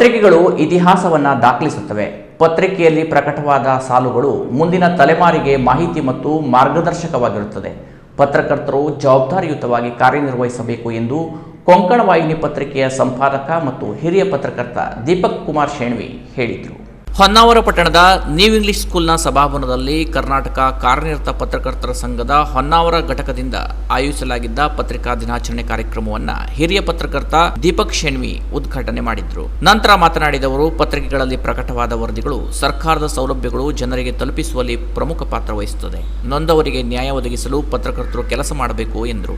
ಪತ್ರಿಕೆಗಳು ಇತಿಹಾಸವನ್ನು ದಾಖಲಿಸುತ್ತವೆ. ಪತ್ರಿಕೆಯಲ್ಲಿ ಪ್ರಕಟವಾದ ಸಾಲುಗಳು ಮುಂದಿನ ತಲೆಮಾರಿಗೆ ಮಾಹಿತಿ ಮತ್ತು ಮಾರ್ಗದರ್ಶಕವಾಗಿರುತ್ತದೆ. ಪತ್ರಕರ್ತರು ಜವಾಬ್ದಾರಿಯುತವಾಗಿ ಕಾರ್ಯನಿರ್ವಹಿಸಬೇಕು ಎಂದು ಕೊಂಕಣ ವಾಹಿನಿ ಪತ್ರಿಕೆಯ ಸಂಪಾದಕ ಮತ್ತು ಹಿರಿಯ ಪತ್ರಕರ್ತ ದೀಪಕ್ ಕುಮಾರ್ ಶೇಣ್ವಿ ಹೇಳಿದರು. ಹೊನ್ನಾವರ ಪಟ್ಟಣದ ನ್ಯೂ ಇಂಗ್ಲಿಷ್ ಸ್ಕೂಲ್ನ ಸಭಾಭವನದಲ್ಲಿ ಕರ್ನಾಟಕ ಕಾರ್ಯನಿರತ ಪತ್ರಕರ್ತರ ಸಂಘದ ಹೊನ್ನಾವರ ಘಟಕದಿಂದ ಆಯೋಜಿಸಲಾಗಿದ್ದ ಪತ್ರಿಕಾ ದಿನಾಚರಣೆ ಕಾರ್ಯಕ್ರಮವನ್ನು ಹಿರಿಯ ಪತ್ರಕರ್ತ ದೀಪಕ್ ಶೇಣ್ವಿ ಉದ್ಘಾಟನೆ ಮಾಡಿದರು. ನಂತರ ಮಾತನಾಡಿದ ಅವರು, ಪತ್ರಿಕೆಗಳಲ್ಲಿ ಪ್ರಕಟವಾದ ವರದಿಗಳು ಸರ್ಕಾರದ ಸೌಲಭ್ಯಗಳು ಜನರಿಗೆ ತಲುಪಿಸುವಲ್ಲಿ ಪ್ರಮುಖ ಪಾತ್ರ ವಹಿಸುತ್ತದೆ. ನೊಂದವರಿಗೆ ನ್ಯಾಯ ಒದಗಿಸಲು ಪತ್ರಕರ್ತರು ಕೆಲಸ ಮಾಡಬೇಕು ಎಂದರು.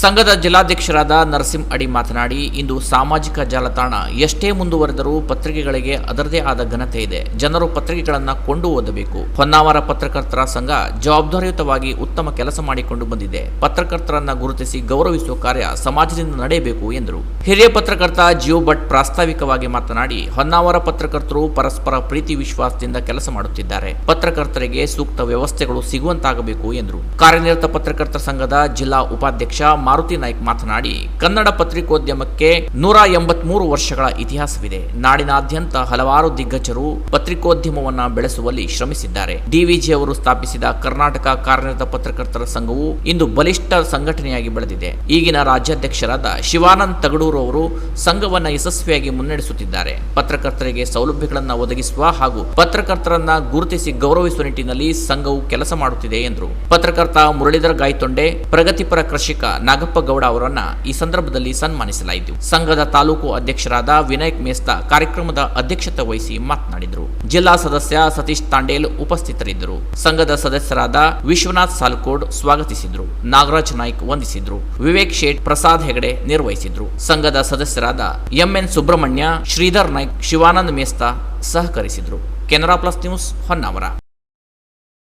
ಸಂಘದ ಜಿಲ್ಲಾಧ್ಯಕ್ಷರಾದ ನರಸಿಂಹ ಅಡಿ ಮಾತನಾಡಿ, ಇಂದು ಸಾಮಾಜಿಕ ಜಾಲತಾಣ ಎಷ್ಟೇ ಮುಂದುವರೆದರೂ ಪತ್ರಿಕೆಗಳಿಗೆ ಅದರದೇ ಆದ ಘನತೆ ಇದೆ. ಜನರು ಪತ್ರಿಕೆಗಳನ್ನು ಕೊಂಡು ಓದಬೇಕು. ಹೊನ್ನಾವರ ಪತ್ರಕರ್ತರ ಸಂಘ ಜವಾಬ್ದಾರಿಯುತವಾಗಿ ಉತ್ತಮ ಕೆಲಸ ಮಾಡಿಕೊಂಡು ಬಂದಿದೆ. ಪತ್ರಕರ್ತರನ್ನ ಗುರುತಿಸಿ ಗೌರವಿಸುವ ಕಾರ್ಯ ಸಮಾಜದಿಂದ ನಡೆಯಬೇಕು ಎಂದರು. ಹಿರಿಯ ಪತ್ರಕರ್ತ ಜಿಯೋ ಭಟ್ ಪ್ರಾಸ್ತಾವಿಕವಾಗಿ ಮಾತನಾಡಿ, ಹೊನ್ನಾವರ ಪತ್ರಕರ್ತರು ಪರಸ್ಪರ ಪ್ರೀತಿ ವಿಶ್ವಾಸದಿಂದ ಕೆಲಸ ಮಾಡುತ್ತಿದ್ದಾರೆ. ಪತ್ರಕರ್ತರಿಗೆ ಸೂಕ್ತ ವ್ಯವಸ್ಥೆಗಳು ಸಿಗುವಂತಾಗಬೇಕು ಎಂದರು. ಕಾರ್ಯನಿರತ ಪತ್ರಕರ್ತರ ಸಂಘದ ಜಿಲ್ಲಾ ಉಪಾಧ್ಯಕ್ಷ ಮಾರುತಿ ನಾಯ್ಕ್ ಮಾತನಾಡಿ, ಕನ್ನಡ ಪತ್ರಿಕೋದ್ಯಮಕ್ಕೆ 183 ವರ್ಷಗಳ ಇತಿಹಾಸವಿದೆ. ನಾಡಿನಾದ್ಯಂತ ಹಲವಾರು ದಿಗ್ಗಜರು ಪತ್ರಿಕೋದ್ಯಮವನ್ನು ಬೆಳೆಸುವಲ್ಲಿ ಶ್ರಮಿಸಿದ್ದಾರೆ. ಡಿವಿಜಿ ಅವರು ಸ್ಥಾಪಿಸಿದ ಕರ್ನಾಟಕ ಕಾರ್ಯನಿರತ ಪತ್ರಕರ್ತರ ಸಂಘವು ಇಂದು ಬಲಿಷ್ಠ ಸಂಘಟನೆಯಾಗಿ ಬೆಳೆದಿದೆ. ಈಗಿನ ರಾಜ್ಯಾಧ್ಯಕ್ಷರಾದ ಶಿವಾನಂದ್ ತಗಡೂರು ಅವರು ಸಂಘವನ್ನು ಯಶಸ್ವಿಯಾಗಿ ಮುನ್ನಡೆಸುತ್ತಿದ್ದಾರೆ. ಪತ್ರಕರ್ತರಿಗೆ ಸೌಲಭ್ಯಗಳನ್ನು ಒದಗಿಸುವ ಹಾಗೂ ಪತ್ರಕರ್ತರನ್ನ ಗುರುತಿಸಿ ಗೌರವಿಸುವ ನಿಟ್ಟಿನಲ್ಲಿ ಸಂಘವು ಕೆಲಸ ಮಾಡುತ್ತಿದೆ ಎಂದರು. ಪತ್ರಕರ್ತ ಮುರಳೀಧರ್ ಗಾಯ್ತೊಂಡೆ, ಪ್ರಗತಿಪರ ಕೃಷಿಕ ನಾಗಪ್ಪ ಗೌಡ ಅವರನ್ನ ಈ ಸಂದರ್ಭದಲ್ಲಿ ಸನ್ಮಾನಿಸಲಾಯಿತು. ಸಂಘದ ತಾಲೂಕು ಅಧ್ಯಕ್ಷರಾದ ವಿನಾಯಕ್ ಮೇಸ್ತಾ ಕಾರ್ಯಕ್ರಮದ ಅಧ್ಯಕ್ಷತೆ ವಹಿಸಿ ಮಾತನಾಡಿದರು. ಜಿಲ್ಲಾ ಸದಸ್ಯ ಸತೀಶ್ ತಾಂಡೇಲ್ ಉಪಸ್ಥಿತರಿದ್ದರು. ಸಂಘದ ಸದಸ್ಯರಾದ ವಿಶ್ವನಾಥ್ ಸಾಲ್ಕೋಡ್ ಸ್ವಾಗತಿಸಿದರು. ನಾಗರಾಜ್ ನಾಯ್ಕ್ ವಂದಿಸಿದ್ರು. ವಿವೇಕ್ ಶೇಟ್, ಪ್ರಸಾದ್ ಹೆಗಡೆ ನಿರ್ವಹಿಸಿದ್ರು. ಸಂಘದ ಸದಸ್ಯರಾದ ಎಂಎನ್ ಸುಬ್ರಹ್ಮಣ್ಯ, ಶ್ರೀಧರ್ ನಾಯ್ಕ್, ಶಿವಾನಂದ್ ಮೇಸ್ತಾ ಸಹಕರಿಸಿದ್ರು. Canara plus news, Honnavar.